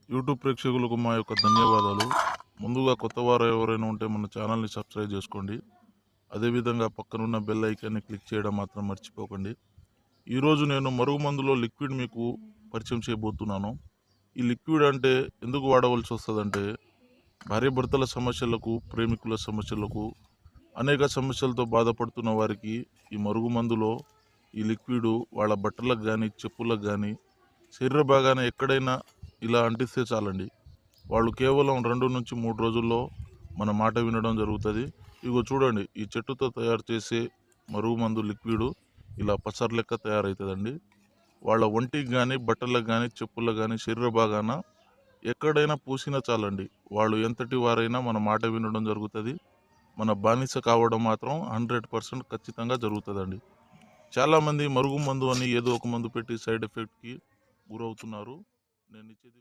YouTube ప్రేక్షకులకు మా యొక్క ధన్యవాదాలు. ముందుగా కొత్త వారు ఎవరైనా ఉంటే మన ఛానల్ని సబ్స్క్రైబ్ చేసుకోండి. అదేవిధంగా పక్కనున్న బెల్ ఐకాన్ని క్లిక్ చేయడం మాత్రం మర్చిపోకండి. ఈరోజు నేను మరుగుమందులో లిక్విడ్ మీకు పరిచయం చేయబోతున్నాను. ఈ లిక్విడ్ అంటే ఎందుకు వాడవలసి వస్తుందంటే భార్యాభర్తల సమస్యలకు, ప్రేమికుల సమస్యలకు, అనేక సమస్యలతో బాధపడుతున్న వారికి ఈ మరుగుమందులో ఈ లిక్విడ్ వాళ్ళ బట్టలకు కానీ, చెప్పులకు కానీ, శరీర భాగాన ఎక్కడైనా ఇలా అంటిస్తే చాలండి. వాళ్ళు కేవలం 2 నుంచి 3 రోజుల్లో మన మాట వినడం జరుగుతుంది. ఇగో చూడండి, ఈ చెట్టుతో తయారు చేసే మరుగుమందు లిక్విడ్ ఇలా పసరు లెక్క తయారవుతుందండి. వాళ్ళ ఒంటికి కానీ, బట్టలకు కానీ, చెప్పులకు కానీ, శరీర భాగాన ఎక్కడైనా పూసినా చాలండి. వాళ్ళు ఎంతటి వారైనా మన మాట వినడం జరుగుతుంది. మన బానిస కావడం మాత్రం 100% ఖచ్చితంగా జరుగుతుందండి. చాలామంది మరుగుమందు అని ఏదో ఒక మందు పెట్టి సైడ్ ఎఫెక్ట్కి గురవుతున్నారు. నేను ఇచ్చేది